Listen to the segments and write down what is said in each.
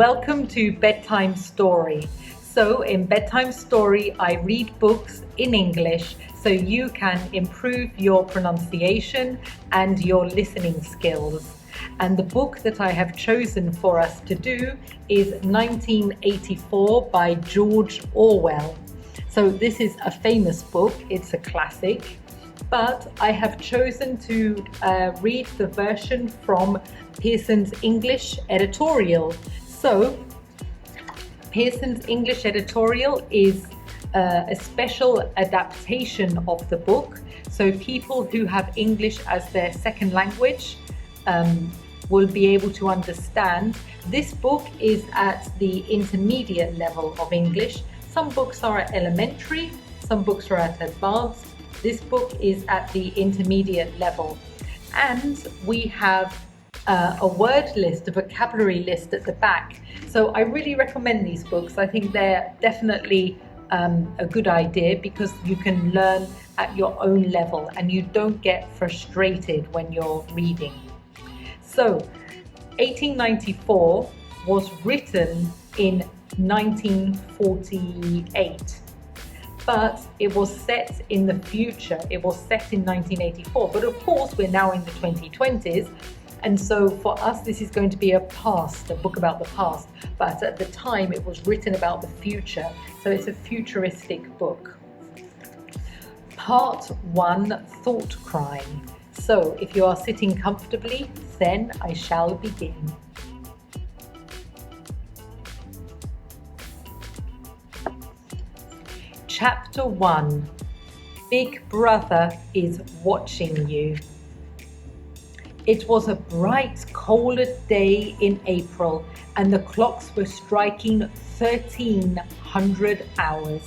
Welcome to Bedtime Story. So in Bedtime Story, I read books in English so you can improve your pronunciation and your listening skills. And the book that I have chosen for us to do is 1984 by George Orwell. So this is a famous book, it's a classic, but I have chosen to read the version from Pearson's English editorial. So Pearson's English editorial is a special adaptation of the book. So people who have English as their second language will be able to understand. This book is at the intermediate level of English. Some books are at elementary, some books are at advanced. This book is at the intermediate level. And we have a word list, a vocabulary list at the back. So I really recommend these books. I think they're definitely a good idea because you can learn at your own level and you don't get frustrated when you're reading. So 1894 was written in 1948. But it was set in the future. It was set in 1984. But of course, we're now in the 2020s. And so for us, this is going to be a book about the past. But at the time, it was written about the future. So it's a futuristic book. Part 1, Thoughtcrime. So if you are sitting comfortably, then I shall begin. Chapter 1. Big Brother is watching you. It was a bright, cold day in April, and the clocks were striking 1300 hours.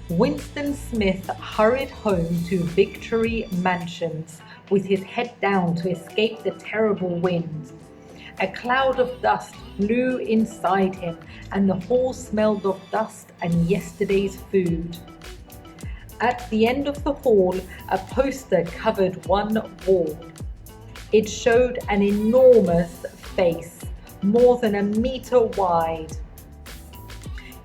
Winston Smith hurried home to Victory Mansions with his head down to escape the terrible wind. A cloud of dust blew inside him, and the hall smelled of dust and yesterday's food. At the end of the hall, a poster covered one wall. It showed an enormous face, more than a meter wide.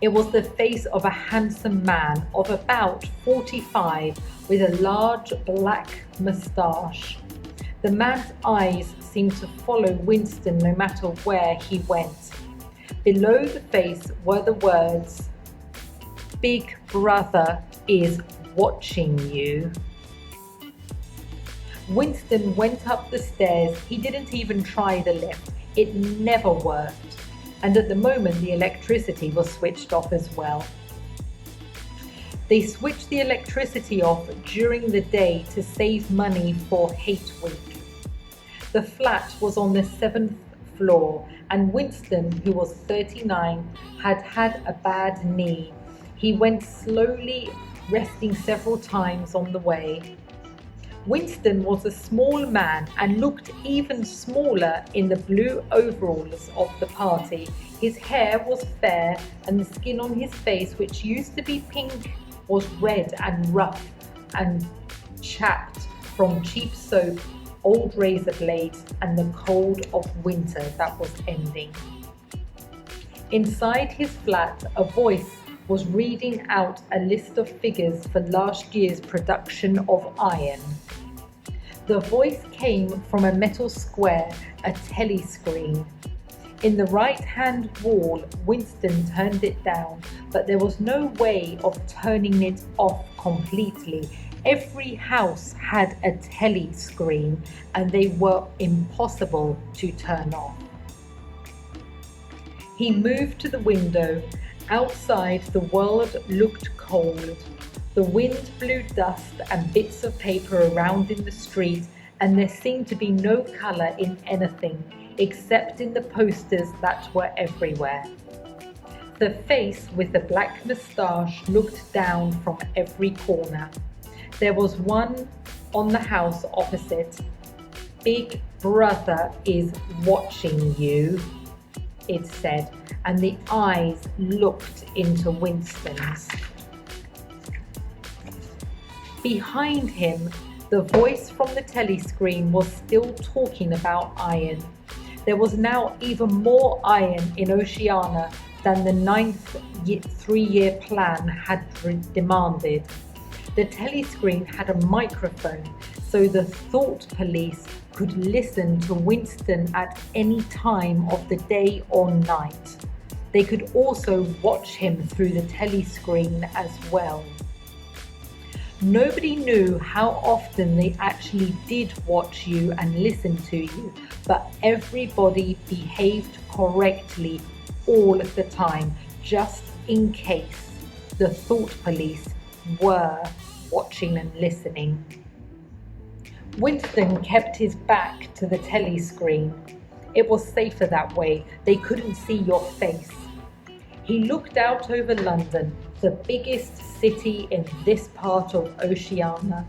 It was the face of a handsome man of about 45 with a large black moustache. The man's eyes seemed to follow Winston no matter where he went. Below the face were the words, "Big Brother is watching you." Winston went up the stairs. He didn't even try the lift. It never worked. And at the moment, the electricity was switched off as well. They switched the electricity off during the day to save money for Hate Week. The flat was on the 7th floor, and Winston, who was 39, had had a bad knee. He went slowly, resting several times on the way. Winston was a small man and looked even smaller in the blue overalls of the party. His hair was fair, and the skin on his face, which used to be pink, was red and rough and chapped from cheap soap, old razor blades, and the cold of winter that was ending. Inside his flat, a voice was reading out a list of figures for last year's production of Iron. The voice came from a metal square, a telescreen. In the right-hand wall, Winston turned it down, but there was no way of turning it off completely. Every house had a telescreen, and they were impossible to turn off. He moved to the window. Outside, the world looked cold. The wind blew dust and bits of paper around in the street, and there seemed to be no colour in anything except in the posters that were everywhere. The face with the black moustache looked down from every corner. There was one on the house opposite. "Big Brother is watching you," it said, and the eyes looked into Winston's. Behind him, the voice from the telescreen was still talking about Iron. There was now even more iron in Oceania than the ninth three-year plan had demanded. The telescreen had a microphone, so the thought police could listen to Winston at any time of the day or night. They could also watch him through the telescreen as well. Nobody knew how often they actually did watch you and listen to you, but everybody behaved correctly all of the time, just in case the thought police were watching and listening. Winston kept his back to the telescreen. It was safer that way. They couldn't see your face. He looked out over London, the biggest city in this part of Oceania.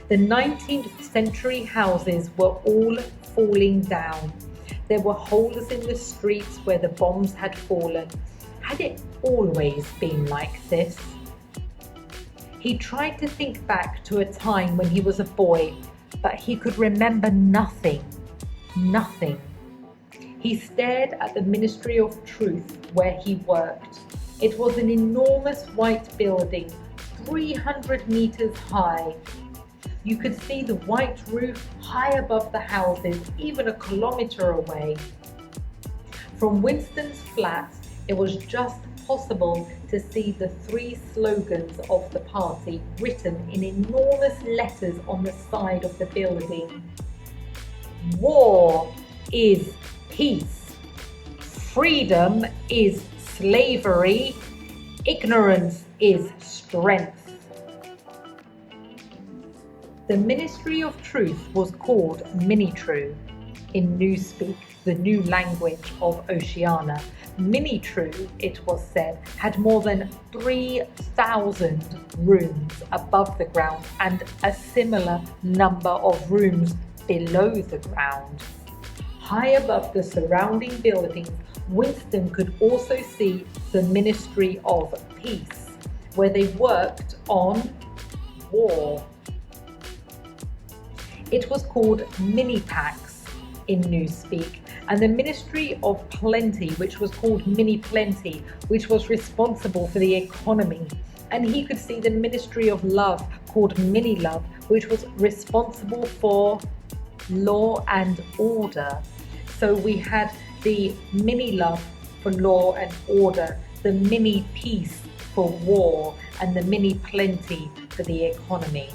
The 19th century houses were all falling down. There were holes in the streets where the bombs had fallen. Had it always been like this? He tried to think back to a time when he was a boy, but he could remember nothing. Nothing. He stared at the Ministry of Truth where he worked. It was an enormous white building, 300 meters high. You could see the white roof high above the houses, even a kilometer away. From Winston's flat, it was just possible to see the three slogans of the party written in enormous letters on the side of the building. War is peace. Freedom is slavery. Ignorance is strength. The Ministry of Truth was called Minitrue. In Newspeak, the new language of Oceania, Minitrue, it was said, had more than 3,000 rooms above the ground and a similar number of rooms below the ground. High above the surrounding buildings, Winston could also see the Ministry of Peace, where they worked on war. It was called Minipax in Newspeak, and the Ministry of Plenty, which was called Mini Plenty, which was responsible for the economy. And he could see the Ministry of Love, called Mini Love, which was responsible for law and order. So we had the Mini Love for law and order, the Mini Peace for war, and the Mini Plenty for the economy.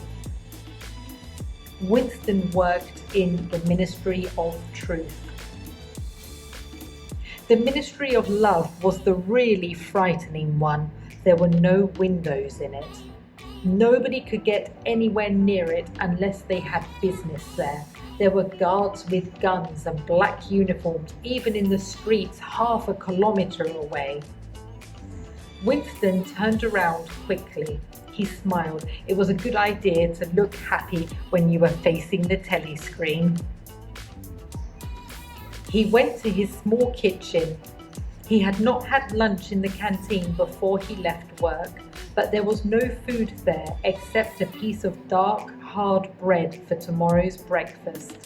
Winston worked in the Ministry of Truth. The Ministry of Love was the really frightening one. There were no windows in it. Nobody could get anywhere near it unless they had business there. There were guards with guns and black uniforms, even in the streets half a kilometer away. Winston turned around quickly. He smiled. It was a good idea to look happy when you were facing the telescreen. He went to his small kitchen. He had not had lunch in the canteen before he left work, but there was no food there except a piece of dark, hard bread for tomorrow's breakfast.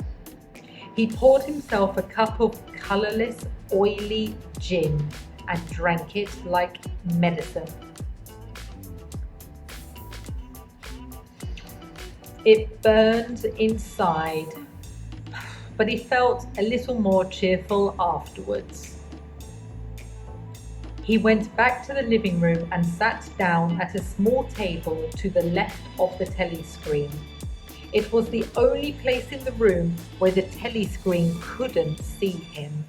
He poured himself a cup of colourless, oily gin and drank it like medicine. It burned inside, but he felt a little more cheerful afterwards. He went back to the living room and sat down at a small table to the left of the telescreen. It was the only place in the room where the telescreen couldn't see him.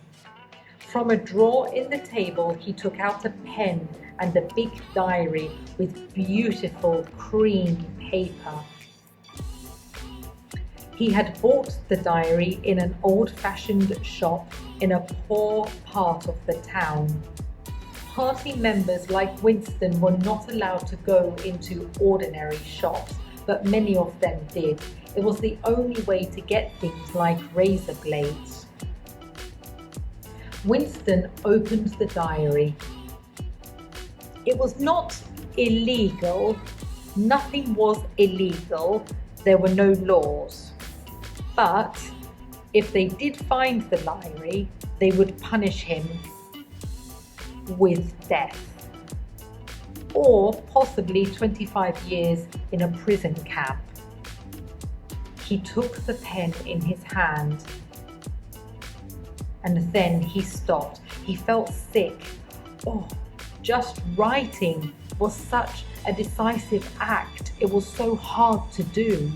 From a drawer in the table, he took out a pen and a big diary with beautiful cream paper. He had bought the diary in an old-fashioned shop in a poor part of the town. Party members like Winston were not allowed to go into ordinary shops, but many of them did. It was the only way to get things like razor blades. Winston opened the diary. It was not illegal. Nothing was illegal. There were no laws. But If they did find the diary, they would punish him with death, or possibly 25 years in a prison camp. He took the pen in his hand, and then he stopped. He felt sick. Oh, just writing was such a decisive act. It was so hard to do.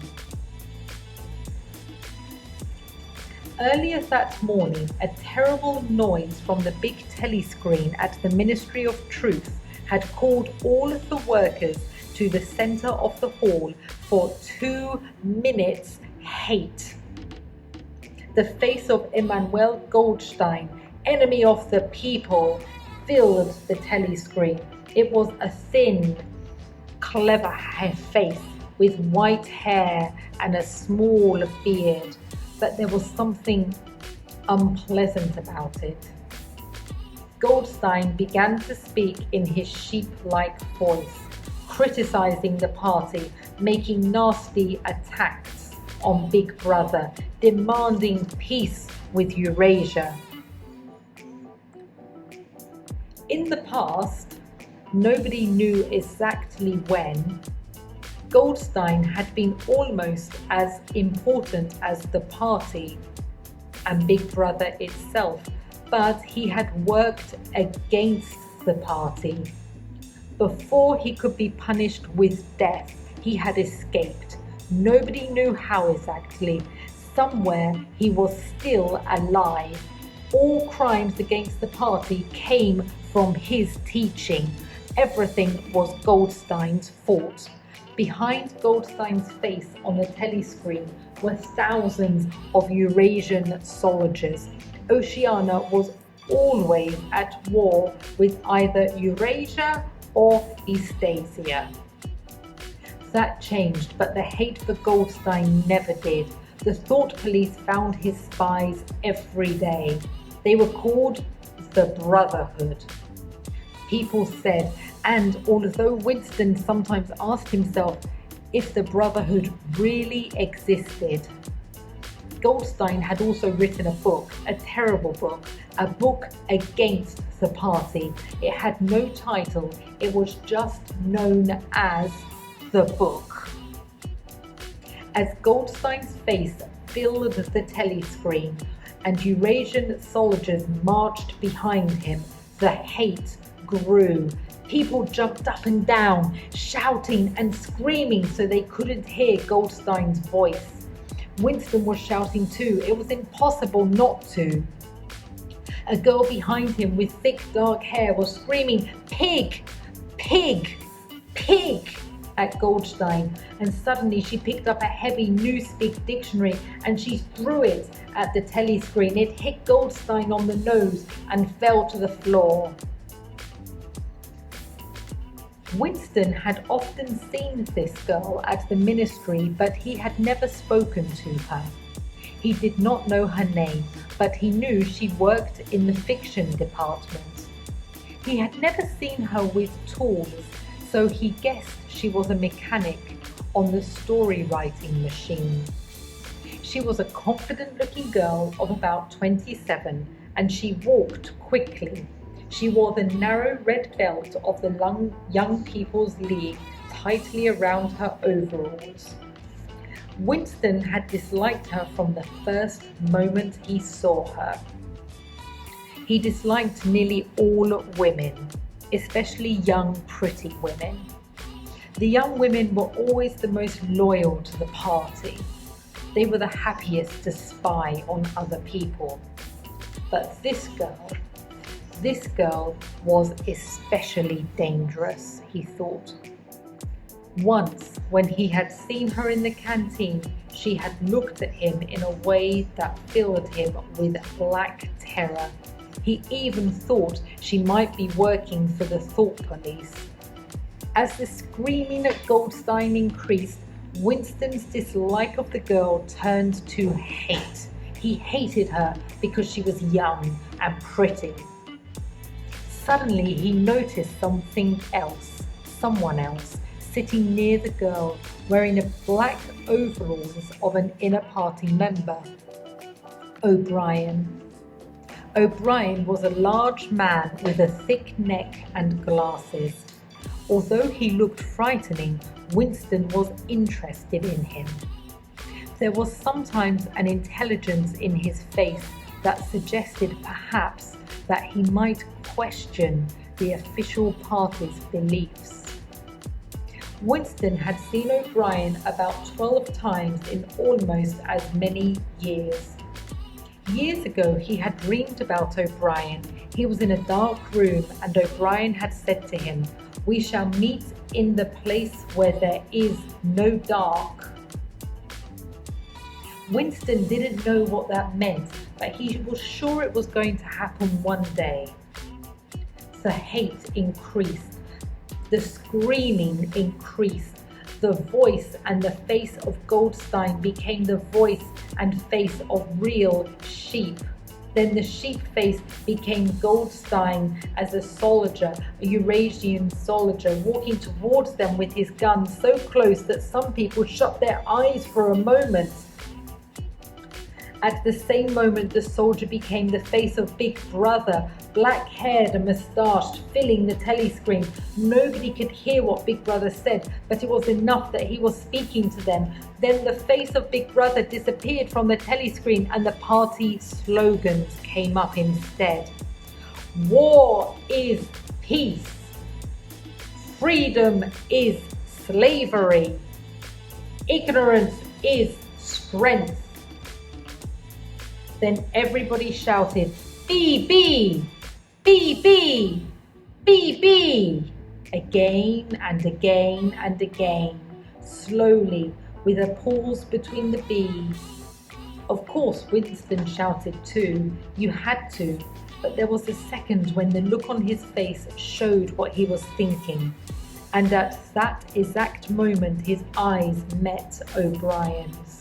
Earlier that morning, a terrible noise from the big telescreen at the Ministry of Truth had called all of the workers to the center of the hall for 2 minutes hate. The face of Emmanuel Goldstein, enemy of the people, filled the telescreen. It was a thin, clever face with white hair and a small beard, but there was something unpleasant about it. Goldstein began to speak in his sheep-like voice, criticizing the party, making nasty attacks on Big Brother, demanding peace with Eurasia. In the past, nobody knew exactly when, Goldstein had been almost as important as the party and Big Brother itself, but he had worked against the party. Before he could be punished with death, he had escaped. Nobody knew how exactly. Somewhere he was still alive. All crimes against the party came from his teaching. Everything was Goldstein's fault. Behind Goldstein's face on the telescreen were thousands of Eurasian soldiers. Oceania was always at war with either Eurasia or Eastasia. That changed, but the hate for Goldstein never did. The thought police found his spies every day. They were called the Brotherhood. People said, and although Winston sometimes asked himself if the Brotherhood really existed, Goldstein had also written a book, a terrible book, a book against the party. It had no title, it was just known as the book. As Goldstein's face filled the telescreen and Eurasian soldiers marched behind him, the hate grew. People jumped up and down, shouting and screaming so they couldn't hear Goldstein's voice. Winston was shouting too. It was impossible not to. A girl behind him with thick dark hair was screaming, "Pig! Pig! Pig!" at Goldstein, and suddenly she picked up a heavy Newspeak dictionary and she threw it at the telescreen. It hit Goldstein on the nose and fell to the floor. Winston had often seen this girl at the ministry, but he had never spoken to her. He did not know her name, but he knew she worked in the fiction department. He had never seen her with tools, so he guessed she was a mechanic on the story writing machine. She was a confident-looking girl of about 27, and she walked quickly. She wore the narrow red belt of the Young People's League tightly around her overalls. Winston had disliked her from the first moment he saw her. He disliked nearly all women, especially young, pretty women. The young women were always the most loyal to the party. They were the happiest to spy on other people. But this girl was especially dangerous, he thought. Once, when he had seen her in the canteen, she had looked at him in a way that filled him with black terror. He even thought she might be working for the thought police. As the screaming at Goldstein increased, Winston's dislike of the girl turned to hate. He hated her because she was young and pretty. Suddenly he noticed someone else, sitting near the girl, wearing the black overalls of an inner party member. OBrien. OBrien was a large man with a thick neck and glasses. Although he looked frightening, Winston was interested in him. There was sometimes an intelligence in his face that suggested perhaps that he might question the official party's beliefs. Winston had seen OBrien about 12 times in almost as many years. Years ago, he had dreamed about OBrien. He was in a dark room and OBrien had said to him, "We shall meet in the place where there is no dark." Winston didn't know what that meant, but he was sure it was going to happen one day. The hate increased, the screaming increased, the voice and the face of Goldstein became the voice and face of real sheep. Then the sheep face became Goldstein as a soldier, a Eurasian soldier, walking towards them with his gun so close that some people shut their eyes for a moment. At the same moment, the soldier became the face of Big Brother, black-haired and moustached, filling the telescreen. Nobody could hear what Big Brother said, but it was enough that he was speaking to them. Then the face of Big Brother disappeared from the telescreen and the party slogans came up instead. War is peace. Freedom is slavery. Ignorance is strength. Then everybody shouted, "BB! BB! BB!" again and again and again, slowly, with a pause between the B's. Of course, Winston shouted too. You had to, but there was a second when the look on his face showed what he was thinking. And at that exact moment, his eyes met OBrien's.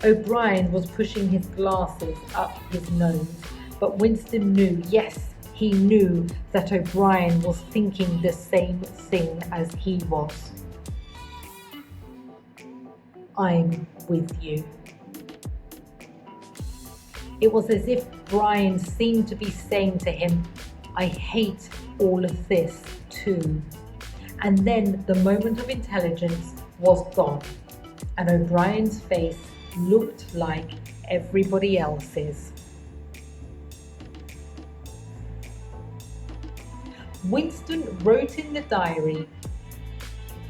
OBrien was pushing his glasses up his nose, but Winston knew, yes, he knew that OBrien was thinking the same thing as he was. "I'm with you." It was as if Brian seemed to be saying to him, "I hate all of this too." And then the moment of intelligence was gone, and OBrien's face looked like everybody else's. Winston wrote in the diary,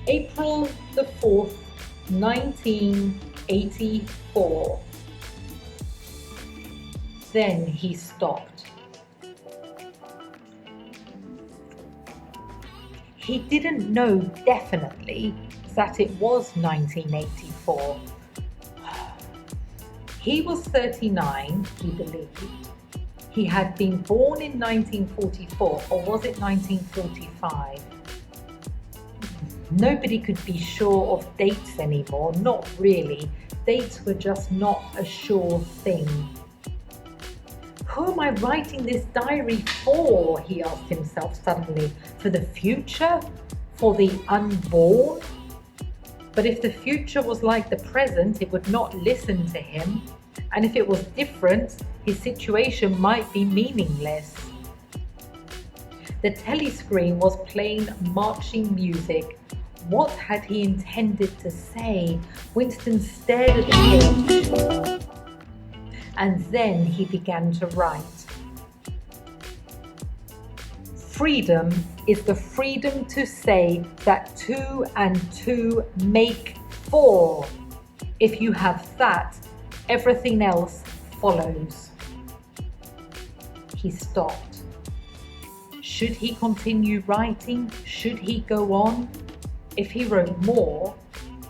April the 4th, 1984. Then he stopped. He didn't know definitely that it was 1984. He was 39, he believed. He had been born in 1944, or was it 1945? Nobody could be sure of dates anymore, not really. Dates were just not a sure thing. Who am I writing this diary for? He asked himself suddenly. For the future? For the unborn? But if the future was like the present, it would not listen to him. And if it was different, his situation might be meaningless. The telescreen was playing marching music. What had he intended to say? Winston stared at the page. And then he began to write. Freedom is the freedom to say that 2 and 2 make 4. If you have that, everything else follows. He stopped. Should he continue writing? Should he go on? If he wrote more,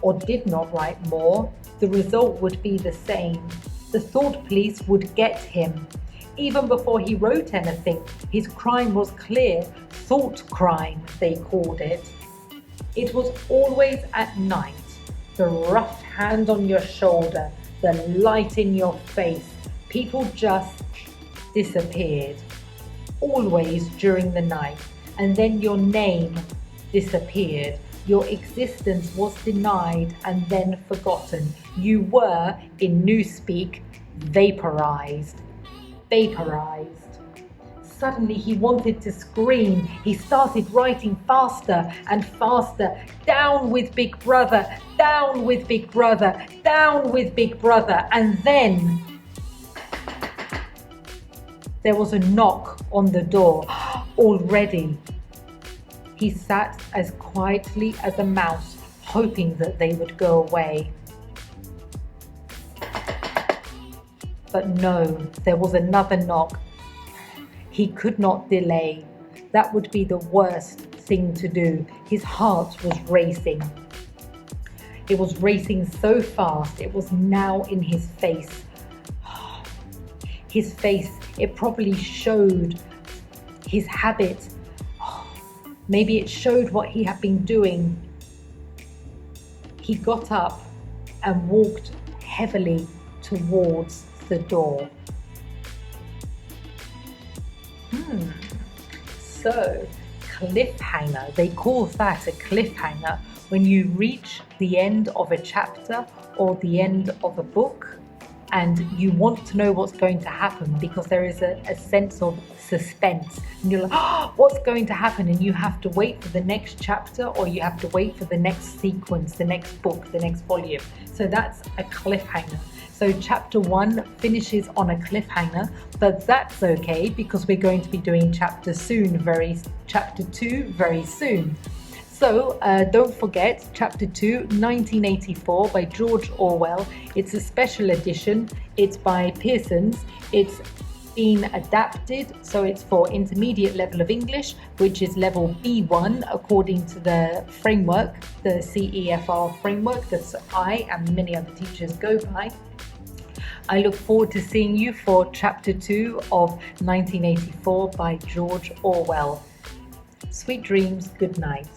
or did not write more, the result would be the same. The thought police would get him. Even before he wrote anything, his crime was clear. Thoughtcrime, they called it. It was always at night. The rough hand on your shoulder, the light in your face. People just disappeared. Always during the night. And then your name disappeared. Your existence was denied and then forgotten. You were, in newspeak, vaporized. Suddenly he wanted to scream. He started writing faster and faster. Down with Big Brother, down with Big Brother, down with Big Brother. And then there was a knock on the door. Already. He sat as quietly as a mouse, hoping that they would go away. But no, there was another knock. He could not delay. That would be the worst thing to do. His heart was racing. It was racing so fast, it was now in his face. His face, it probably showed his habit. Maybe it showed what he had been doing. He got up and walked heavily towards the door. So, cliffhanger. They call that a cliffhanger when you reach the end of a chapter or the end of a book and you want to know what's going to happen because there is a sense of suspense. And you're like, oh, what's going to happen? And you have to wait for the next chapter or you have to wait for the next sequence, the next book, the next volume. So that's a cliffhanger. So chapter 1 finishes on a cliffhanger, but that's okay because we're going to be doing chapter 2 very soon. So don't forget, chapter 2, 1984 by George Orwell. It's a special edition. It's by Pearson's. It's been adapted, so it's for intermediate level of English, which is level B1 according to the framework, the CEFR framework that I and many other teachers go by. I look forward to seeing you for chapter 2 of 1984 by George Orwell. Sweet dreams, good night.